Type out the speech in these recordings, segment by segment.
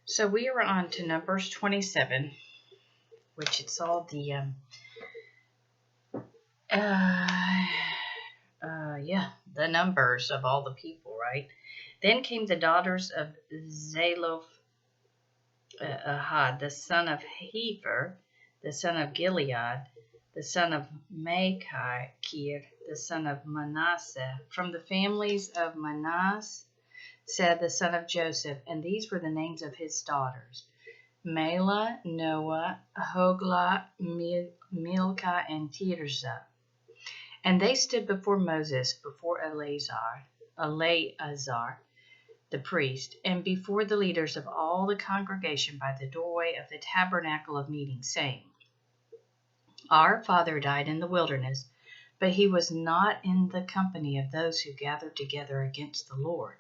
So we are on to Numbers 27, which it's all the the numbers of all the people, right? Then came the daughters of Zelophehad, the son of Hefer, the son of Gilead, the son of Machir, the son of Manasseh, from the families of Manasseh, the son of Joseph, and these were the names of his daughters: Mela, Noah, Hoglah, Milcah, and Tirzah. And they stood before Moses, before Eleazar, the priest, and before the leaders of all the congregation by the doorway of the tabernacle of meeting, saying, Our father died in the wilderness, but he was not in the company of those who gathered together against the Lord,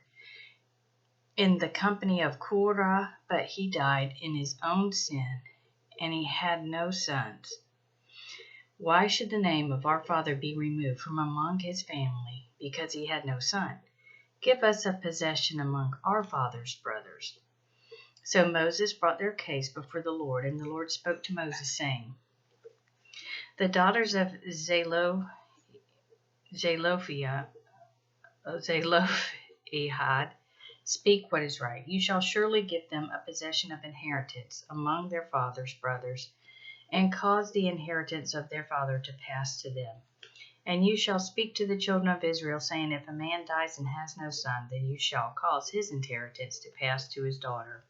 in the company of Korah, but he died in his own sin, and he had no sons. Why should the name of our father be removed from among his family, because he had no son? Give us a possession among our father's brothers. So Moses brought their case before the Lord, and the Lord spoke to Moses, saying, The daughters of Zelophehad speak what is right. You shall surely give them a possession of inheritance among their father's brothers, and cause the inheritance of their father to pass to them. And you shall speak to the children of Israel, saying, If a man dies and has no son, then you shall cause his inheritance to pass to his daughter.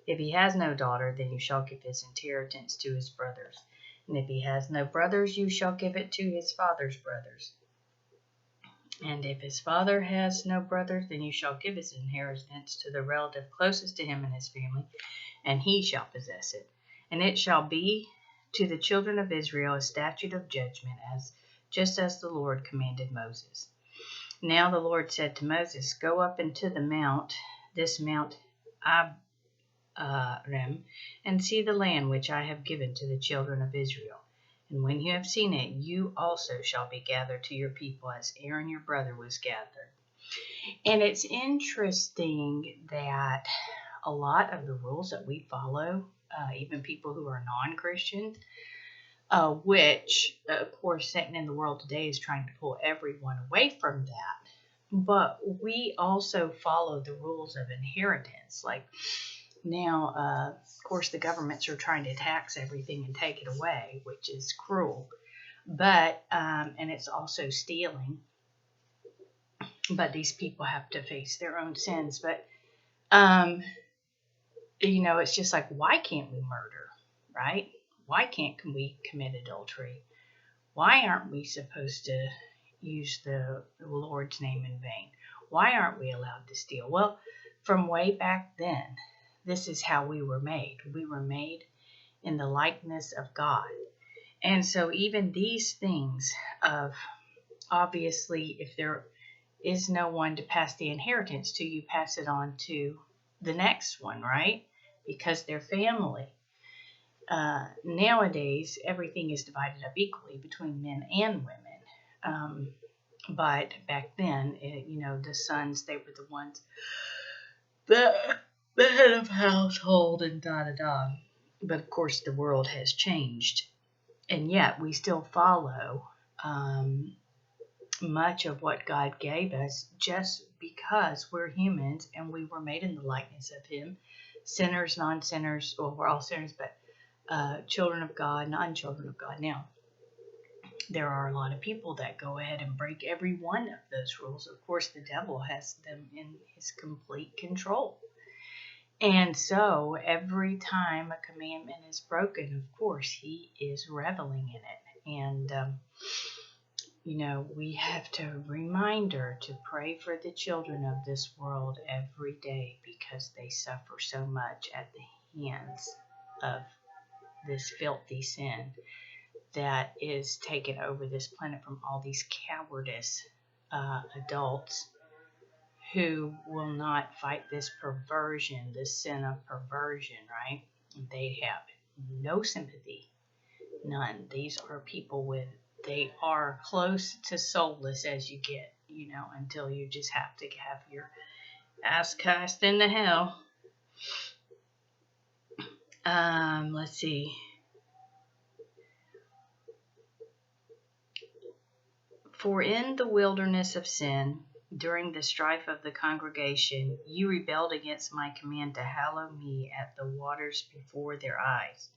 If he has no daughter, then you shall give his inheritance to his brothers. And if he has no brothers, you shall give it to his father's brothers. And if his father has no brothers, then you shall give his inheritance to the relative closest to him in his family, and he shall possess it. And it shall be to the children of Israel a statute of judgment, just as the Lord commanded Moses. Now the Lord said to Moses, Go up into the mount, this Mount Abarim, and see the land which I have given to the children of Israel. And when you have seen it, you also shall be gathered to your people, as Aaron your brother was gathered. And it's interesting that a lot of the rules that we follow, even people who are non-Christians, which, of course, Satan in the world today is trying to pull everyone away from that. But we also follow the rules of inheritance. Like now, of course, the governments are trying to tax everything and take it away, which is cruel. But, and it's also stealing. But these people have to face their own sins. But, it's just like, why can't we murder, right? Why can't we commit adultery? Why aren't we supposed to use the Lord's name in vain? Why aren't we allowed to steal? Well, from way back then, this is how we were made. We were made in the likeness of God. And so even these things of, obviously, if there is no one to pass the inheritance to, you pass it on to the next one, right? Because they're family. Nowadays, everything is divided up equally between men and women. But back then, the sons, they were the ones, the head of household and da-da-da. But of course, the world has changed. And yet, we still follow much of what God gave us just because we're humans and we were made in the likeness of Him. Sinners, non-sinners, well, we're all sinners, but children of God, non-children of God. Now, there are a lot of people that go ahead and break every one of those rules. Of course, the devil has them in his complete control. And so, every time a commandment is broken, of course, he is reveling in it. And, we have to reminder to pray for the children of this world every day, because they suffer so much at the hands of this filthy sin that is taken over this planet from all these cowardice adults who will not fight this perversion, this sin of perversion, right? They have no sympathy, none. These are people they are close to soulless as you get, until you just have to have your ass cast into hell. Let's see. For in the wilderness of sin, during the strife of the congregation, you rebelled against my command to hallow me at the waters before their eyes.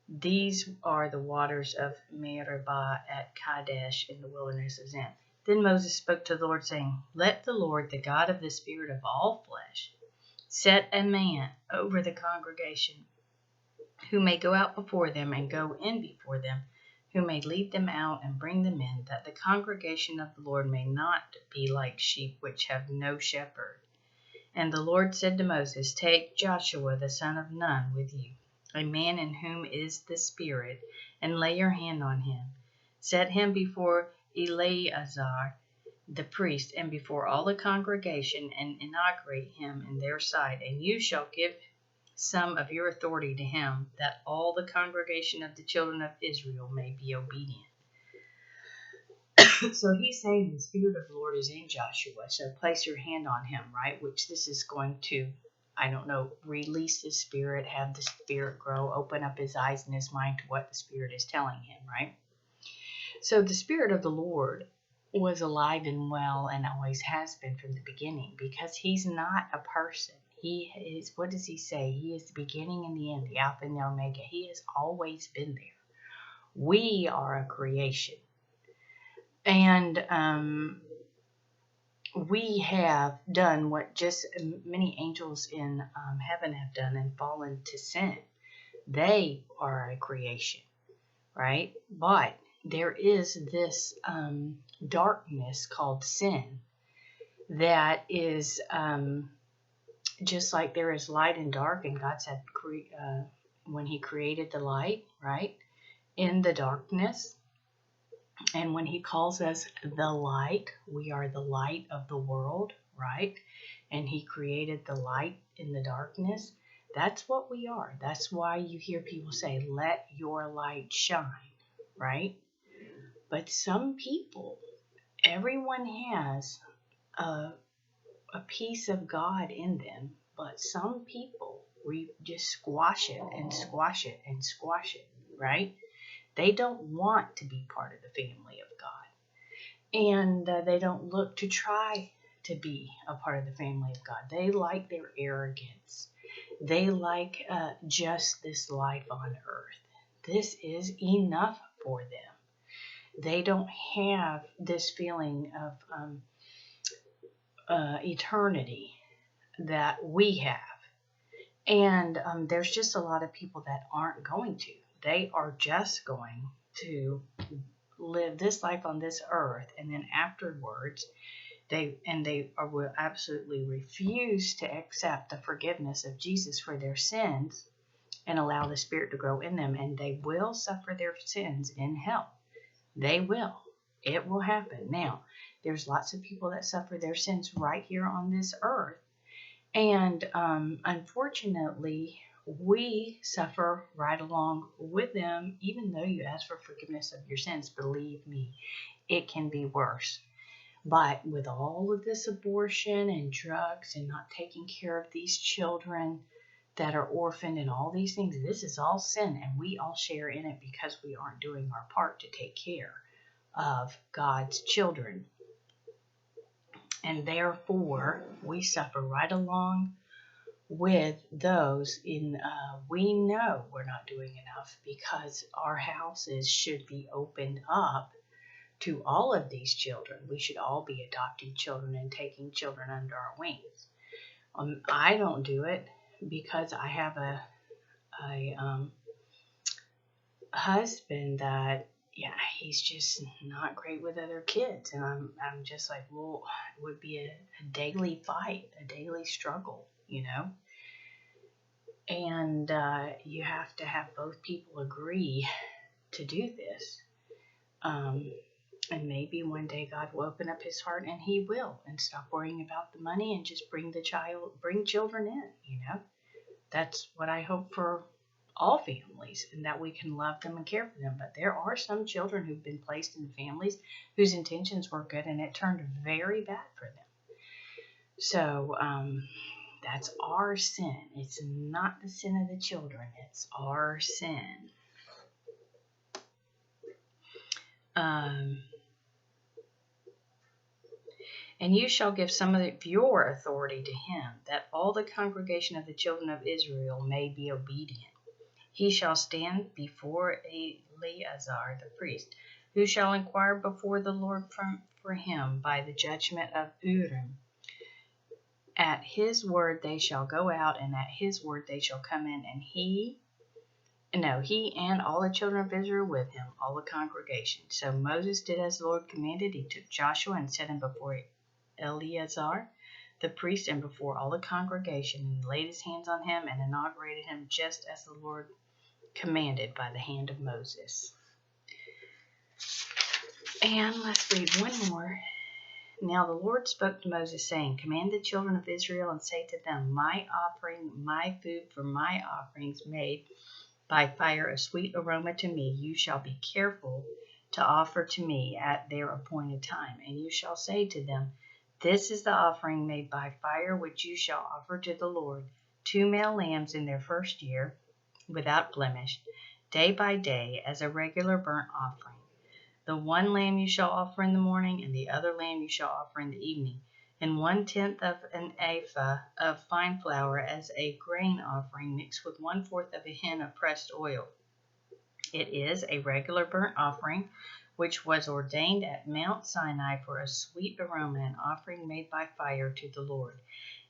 These are the waters of Meribah at Kadesh in the wilderness of Zin. Then Moses spoke to the Lord, saying, Let the Lord, the God of the spirit of all flesh, set a man over the congregation, who may go out before them and go in before them, who may lead them out and bring them in, that the congregation of the Lord may not be like sheep which have no shepherd. And the Lord said to Moses, Take Joshua the son of Nun with you, a man in whom is the Spirit, and lay your hand on him. Set him before Eleazar the priest and before all the congregation, and inaugurate him in their sight, and you shall give some of your authority to him, that all the congregation of the children of Israel may be obedient. So he's saying the Spirit of the Lord is in Joshua, so place your hand on him, right? Which this is going to, I don't know, release his spirit, have the Spirit grow, open up his eyes and his mind to what the Spirit is telling him, right? So the Spirit of the Lord was alive and well and always has been from the beginning, because he's not a person. He is, what does he say? He is the beginning and the end, the Alpha and the Omega. He has always been there. We are a creation. And we have done what just many angels in heaven have done and fallen to sin. They are a creation, right? But there is this darkness called sin that is just like there is light and dark, and God said when he created the light, right, in the darkness. And when he calls us the light, we are the light of the world, right? And he created the light in the darkness. That's what we are. That's why you hear people say, let your light shine, right? But some people, everyone has a piece of God in them, but some people, we just squash it and squash it and squash it, right? They don't want to be part of the family of God. And they don't look to try to be a part of the family of God. They like their arrogance. They like just this life on earth. This is enough for them. They don't have this feeling of eternity that we have. And there's just a lot of people that aren't going to. They are just going to live this life on this earth, and then afterwards, they will absolutely refuse to accept the forgiveness of Jesus for their sins and allow the Spirit to grow in them, and they will suffer their sins in hell. They will. It will happen. Now, there's lots of people that suffer their sins right here on this earth, and unfortunately, we suffer right along with them. Even though you ask for forgiveness of your sins, believe me, it can be worse. But with all of this abortion and drugs and not taking care of these children that are orphaned and all these things, this is all sin, and we all share in it because we aren't doing our part to take care of God's children. And therefore, we suffer right along with those we know we're not doing enough, because our houses should be opened up to all of these children. We should all be adopting children and taking children under our wings. I don't do it because I have a husband that, yeah, he's just not great with other kids, and I'm just like, well, it would be a daily fight, a daily struggle, you know. And you have to have both people agree to do this. And maybe one day God will open up his heart, and he will, and stop worrying about the money and just bring children in, you know. That's what I hope for all families, and that we can love them and care for them. But there are some children who've been placed in families whose intentions were good, and it turned very bad for them. So That's our sin. It's not the sin of the children. It's our sin. And you shall give some of your authority to him, that all the congregation of the children of Israel may be obedient. He shall stand before Eleazar the priest, who shall inquire before the Lord for him by the judgment of Urim. At his word they shall go out, and at his word they shall come in, and he and all the children of Israel with him, all the congregation. So Moses did as the Lord commanded. He took Joshua and set him before Eleazar the priest and before all the congregation, and he laid his hands on him and inaugurated him just as the Lord commanded by the hand of Moses. And let's read one more. Now the Lord spoke to Moses, saying, Command the children of Israel and say to them, My offering, my food for my offerings made by fire, a sweet aroma to me, you shall be careful to offer to me at their appointed time. And you shall say to them, This is the offering made by fire, which you shall offer to the Lord, 2 male lambs in their first year, without blemish, day by day, as a regular burnt offering. The one lamb you shall offer in the morning, and the other lamb you shall offer in the evening, and 1/10 of an ephah of fine flour as a grain offering, mixed with 1/4 of a hin of pressed oil. It is a regular burnt offering, which was ordained at Mount Sinai for a sweet aroma, an offering made by fire to the Lord.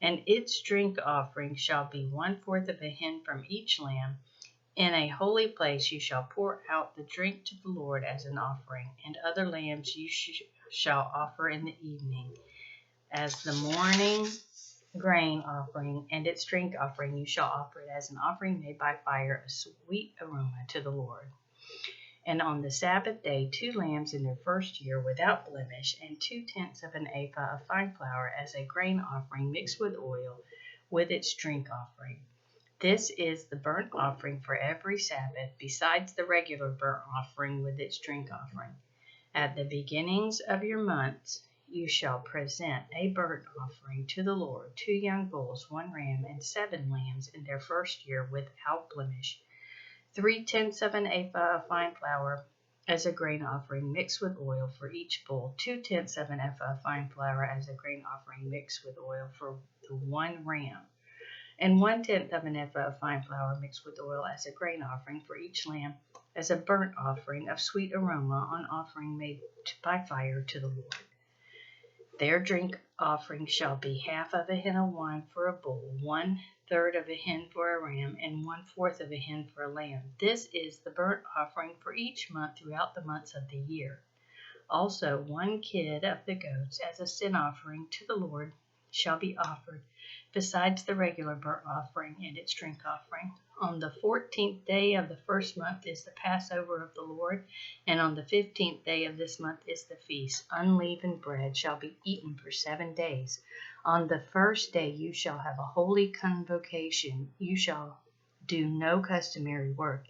And its drink offering shall be 1/4 of a hin from each lamb. In a holy place you shall pour out the drink to the Lord as an offering, and other lambs you shall offer in the evening. As the morning grain offering and its drink offering, you shall offer it as an offering made by fire, a sweet aroma to the Lord. And on the Sabbath day, 2 lambs in their first year without blemish, and 2/10 of an ephah of fine flour as a grain offering mixed with oil, with its drink offering. This is the burnt offering for every Sabbath, besides the regular burnt offering with its drink offering. At the beginnings of your months you shall present a burnt offering to the Lord, 2 young bulls, 1 ram, and 7 lambs in their first year without blemish. 3/10 of an ephah of fine flour as a grain offering mixed with oil for each bull, 2/10 of an ephah of fine flour as a grain offering mixed with oil for the 1 ram, and 1/10 of an ephah of fine flour mixed with oil as a grain offering for each lamb, as a burnt offering of sweet aroma, an offering made by fire to the Lord. Their drink offering shall be 1/2 of a hin of wine for a bull, 1/3 of a hin for a ram, and 1/4 of a hin for a lamb. This is the burnt offering for each month throughout the months of the year. Also 1 kid of the goats as a sin offering to the Lord shall be offered, besides the regular burnt offering and its drink offering. On the 14th day of the first month is the Passover of the Lord, and on the 15th day of this month is the feast. Unleavened bread shall be eaten for 7 days. On the first day you shall have a holy convocation. You shall do no customary work,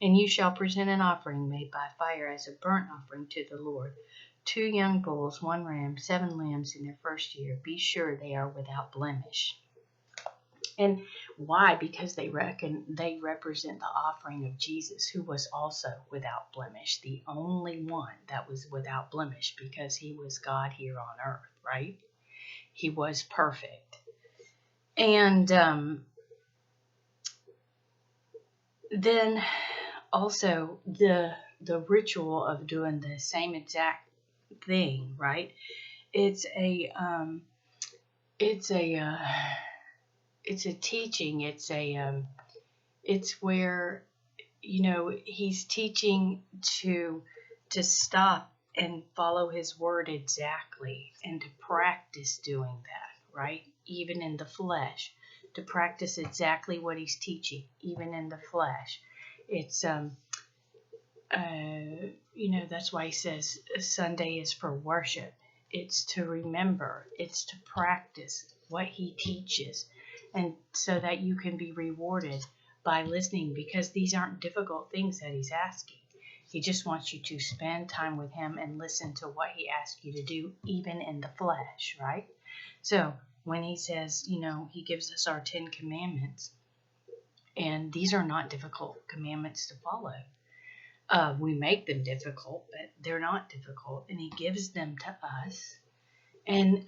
and you shall present an offering made by fire as a burnt offering to the Lord. 2 young bulls, 1 ram, 7 lambs in their first year. Be sure they are without blemish. And why? Because they represent the offering of Jesus, who was also without blemish, the only one that was without blemish, because he was God here on earth, right? He was perfect. And then also the ritual of doing the same exact thing, right? It's a teaching. It's where, he's teaching to stop and follow his word exactly, and to practice doing that, right? Even in the flesh, to practice exactly what he's teaching, even in the flesh. It's that's why he says Sunday is for worship. It's to remember, it's to practice what he teaches, and so that you can be rewarded by listening, because these aren't difficult things that he's asking. He just wants you to spend time with him and listen to what he asks you to do, even in the flesh, right? So when he says, he gives us our 10 commandments. And these are not difficult commandments to follow. We make them difficult, but they're not difficult. And he gives them to us. And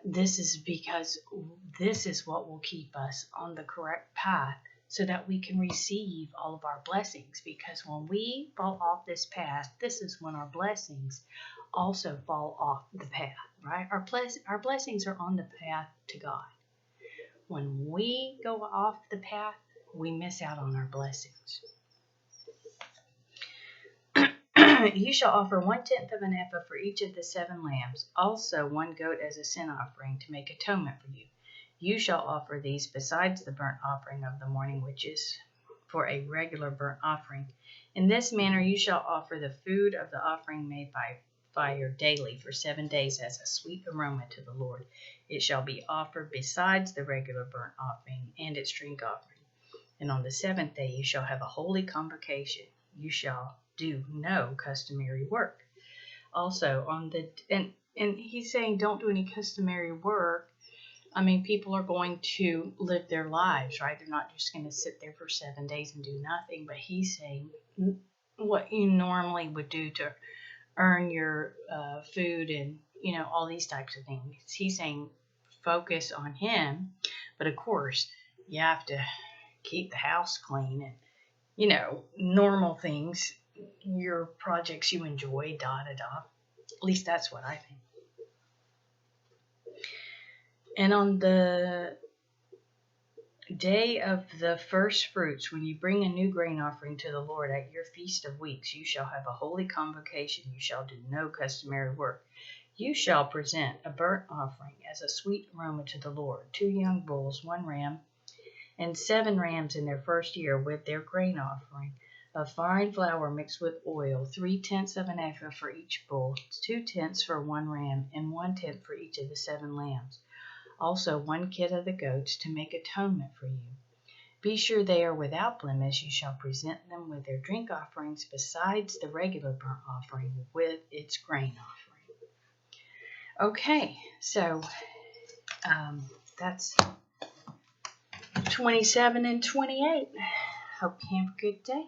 this is because this is what will keep us on the correct path so that we can receive all of our blessings. Because when we fall off this path, this is when our blessings also fall off the path, right? Our blessings are on the path to God. When we go off the path, we miss out on our blessings. You shall offer 1/10 of an ephah for each of the 7 lambs, also 1 goat as a sin offering to make atonement for you. You shall offer these besides the burnt offering of the morning, which is for a regular burnt offering. In this manner you shall offer the food of the offering made by fire daily for 7 days as a sweet aroma to the Lord. It shall be offered besides the regular burnt offering and its drink offering. And on the 7th day you shall have a holy convocation. You shall do no customary work. Also and he's saying don't do any customary work. I mean, people are going to live their lives, right? They're not just going to sit there for 7 days and do nothing. But he's saying what you normally would do to earn your food and, all these types of things. He's saying focus on him. But of course, you have to keep the house clean and, normal things, your projects you enjoy, At least that's what I think. And on the day of the first fruits, when you bring a new grain offering to the Lord at your feast of weeks, you shall have a holy convocation. You shall do no customary work. You shall present a burnt offering as a sweet aroma to the Lord, 2 young bulls, 1 ram, and 7 rams in their first year with their grain offering of fine flour mixed with oil, 3/10 of an ephah for each bull, 2/10 for 1 ram, and 1/10 for each of the 7 lambs. Also 1 kid of the goats to make atonement for you. Be sure they are without blemish. You shall present them with their drink offerings besides the regular burnt offering with its grain offering. Okay, so that's 27 and 28. Hope you have a good day.